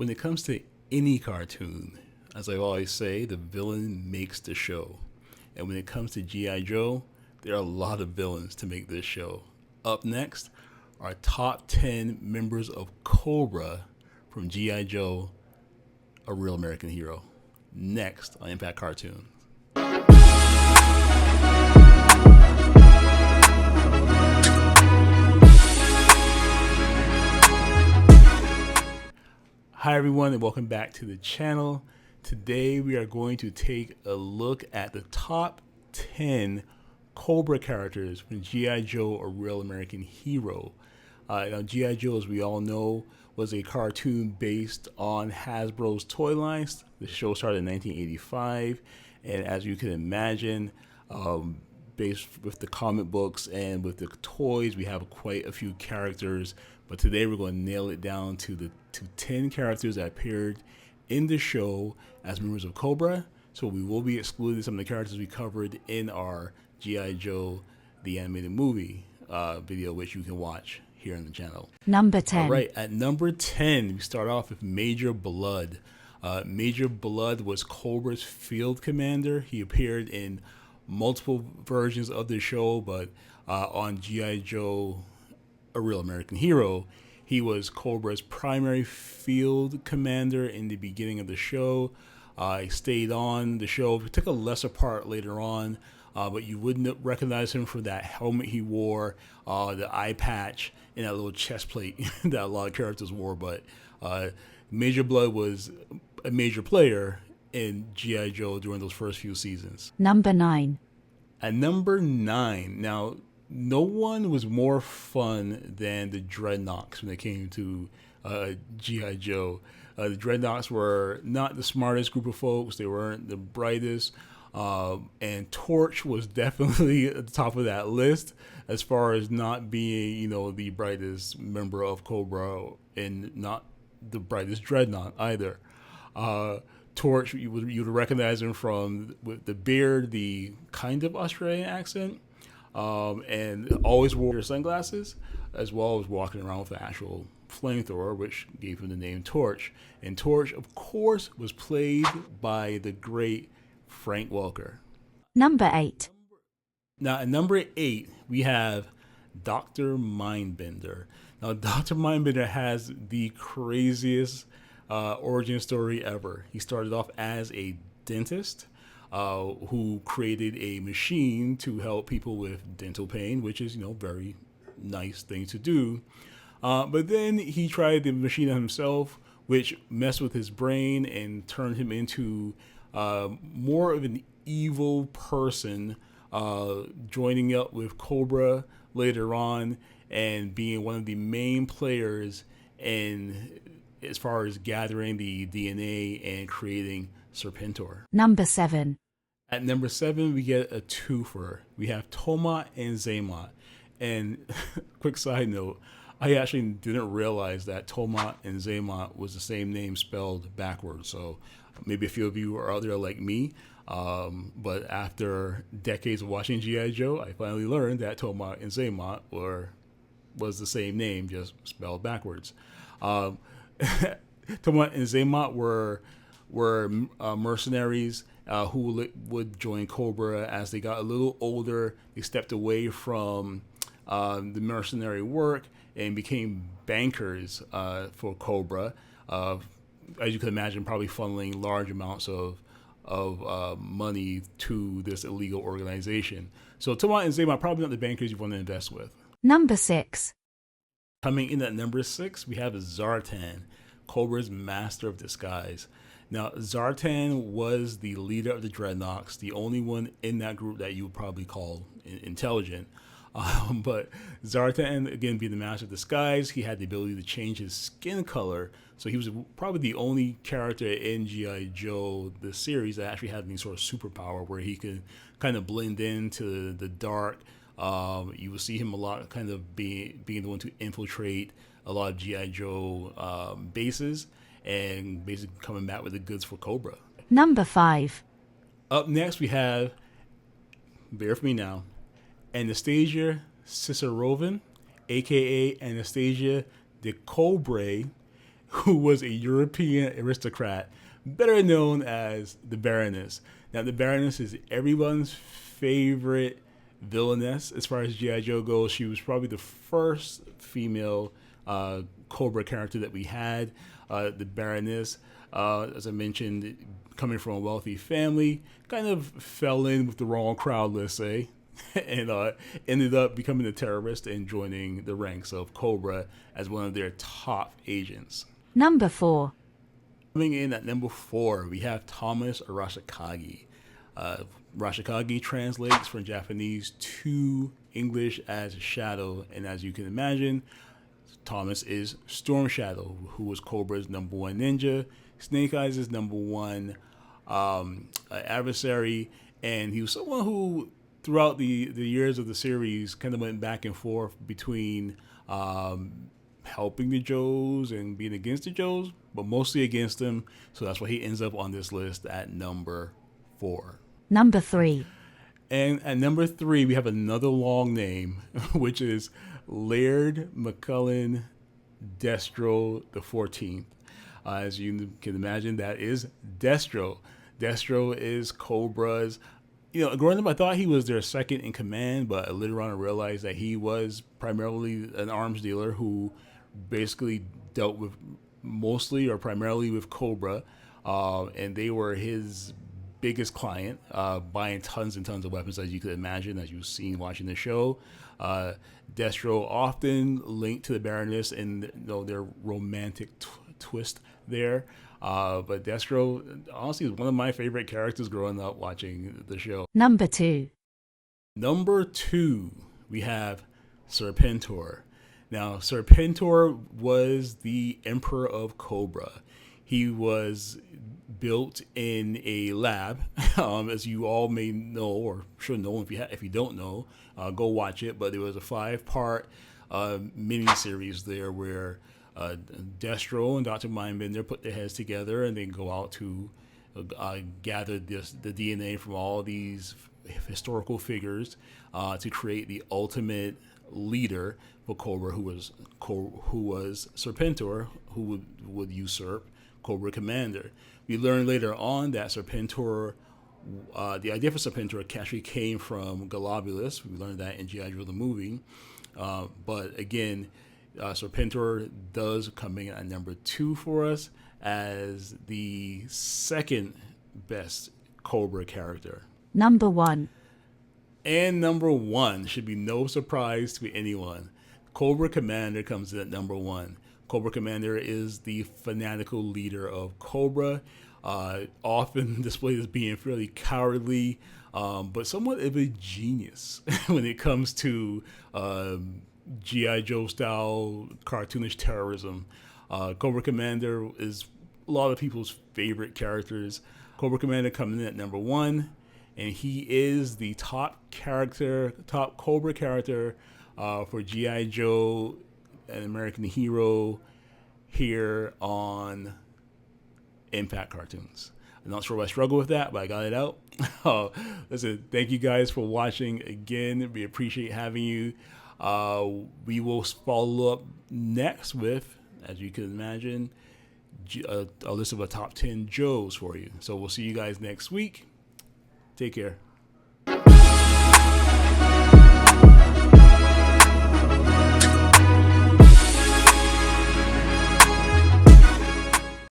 When it comes to any cartoon, as I always say, the villain makes the show. And when it comes to G.I. Joe, there are a lot of villains to make this show. Up next, our top 10 members of Cobra from G.I. Joe, A Real American Hero. Next on Impact Cartoons. Hi everyone and welcome back to the channel. Today we are going to take a look at the top 10 Cobra characters from G.I. Joe, A Real American Hero. Now G.I. Joe, as we all know, was a cartoon based on Hasbro's toy lines. The show started in 1985, and as you can imagine, based with the comic books and with the toys, we have quite a few characters. But today we're going to nail it down to 10 characters that appeared in the show as members of Cobra. So we will be excluding some of the characters we covered in our G.I. Joe, the animated movie video, which you can watch here on the channel. Number 10. All right, at number 10, we start off with Major Blood. Major Blood was Cobra's field commander. He appeared in multiple versions of the show, but on G.I. Joe, A Real American Hero, he was Cobra's primary field commander in the beginning of the show. He stayed on the show. He took a lesser part later on, but you wouldn't recognize him for that helmet he wore, the eye patch, and that little chest plate that a lot of characters wore. But Major Blood was a major player in G.I. Joe during those first few seasons. Number 9. At number 9, now, no one was more fun than the Dreadnoks when it came to G.I. Joe. The Dreadnoks were not the smartest group of folks. They weren't the brightest. And Torch was definitely at the top of that list as far as not being, the brightest member of Cobra and not the brightest Dreadnought either. Torch, you would recognize him from with the beard, the kind of Australian accent. And always wore sunglasses, as well as walking around with an actual flamethrower, which gave him the name Torch. And Torch, of course, was played by the great Frank Welker. Number 8. Now, at number 8, we have Dr. Mindbender. Now, Dr. Mindbender has the craziest origin story ever. He started off as a dentist. Who created a machine to help people with dental pain, which is, very nice thing to do. But then he tried the machine on himself, which messed with his brain and turned him into more of an evil person, joining up with Cobra later on and being one of the main players in as far as gathering the DNA and creating Serpentor. Number 7. At number 7, we get a twofer. We have Tomat and Zaymot. And quick side note, I actually didn't realize that Tomat and Zaymot was the same name spelled backwards. So maybe a few of you are out there like me. But after decades of watching G.I. Joe, I finally learned that Tomat and Zaymot was the same name, just spelled backwards. Tomat and Zaymot were mercenaries who would join Cobra as they got a little older. They stepped away from the mercenary work and became bankers for Cobra. As you can imagine, probably funneling large amounts of money to this illegal organization. So Tomat and Zaymot probably not the bankers you want to invest with. Number 6. Coming in at number 6, we have Zartan, Cobra's master of disguise. Now, Zartan was the leader of the Dreadnoks, the only one in that group that you would probably call intelligent. But Zartan, again, being the master of disguise, he had the ability to change his skin color. So he was probably the only character in G.I. Joe, the series, that actually had any sort of superpower where he could kind of blend into the dark. You will see him a lot kind of being the one to infiltrate a lot of G.I. Joe bases and basically coming back with the goods for Cobra. Number 5. Up next, we have, bear with me now, Anastasia Cicerovan, a.k.a. Anastasia de Cobre, who was a European aristocrat, better known as the Baroness. Now, the Baroness is everyone's favorite villainess as far as G.I. Joe goes. She was probably the first female Cobra character that we had. The Baroness, as I mentioned, coming from a wealthy family, kind of fell in with the wrong crowd, let's say, and ended up becoming a terrorist and joining the ranks of Cobra as one of their top agents. Number 4. Coming in at number 4, we have Thomas Arashikage. Arashikage translates from Japanese to English as Shadow, and as you can imagine, Thomas is Storm Shadow, who was Cobra's number 1 ninja, Snake Eyes' number 1 adversary, and he was someone who, throughout the years of the series, kind of went back and forth between helping the Joes and being against the Joes, but mostly against them. So that's why he ends up on this list at number 4. Number 3. And at number 3, we have another long name, which is Laird McCullen Destro the 14th. As you can imagine, that is Destro. Destro is Cobra's. Growing up, I thought he was their second in command, but later on I realized that he was primarily an arms dealer who basically dealt with mostly or primarily with Cobra, and they were his biggest client, buying tons and tons of weapons, as you could imagine, as you've seen watching the show. Destro often linked to the Baroness and their romantic twist there. But Destro, honestly, is one of my favorite characters growing up watching the show. Number 2. Number 2, we have Serpentor. Now, Serpentor was the Emperor of Cobra. He was built in a lab, as you all may know or should know. If you don't know, go watch it. But there was a 5-part mini-series there where Destro and Dr. Mindbender put their heads together and then go out to gather the DNA from all these historical figures to create the ultimate leader for Cobra, who was Serpentor, who would usurp Cobra Commander. We learned later on that Serpentor, the idea for Serpentor actually came from Globulus. We learned that in G.I. Joe the movie. But again, Serpentor does come in at number 2 for us as the second best Cobra character. Number 1. And number 1 should be no surprise to anyone. Cobra Commander comes in at number 1. Cobra Commander is the fanatical leader of Cobra, often displayed as being fairly cowardly, but somewhat of a genius when it comes to G.I. Joe style cartoonish terrorism. Cobra Commander is a lot of people's favorite characters. Cobra Commander coming in at number 1, and he is the top Cobra character for G.I. Joe, an American Hero, here on Impact Cartoons. I'm not sure if I struggle with that, but I got it out. Listen, thank you guys for watching again. We appreciate having you. We will follow up next with, as you can imagine, a list of a top 10 Joes for you. So we'll see you guys next week. Take care.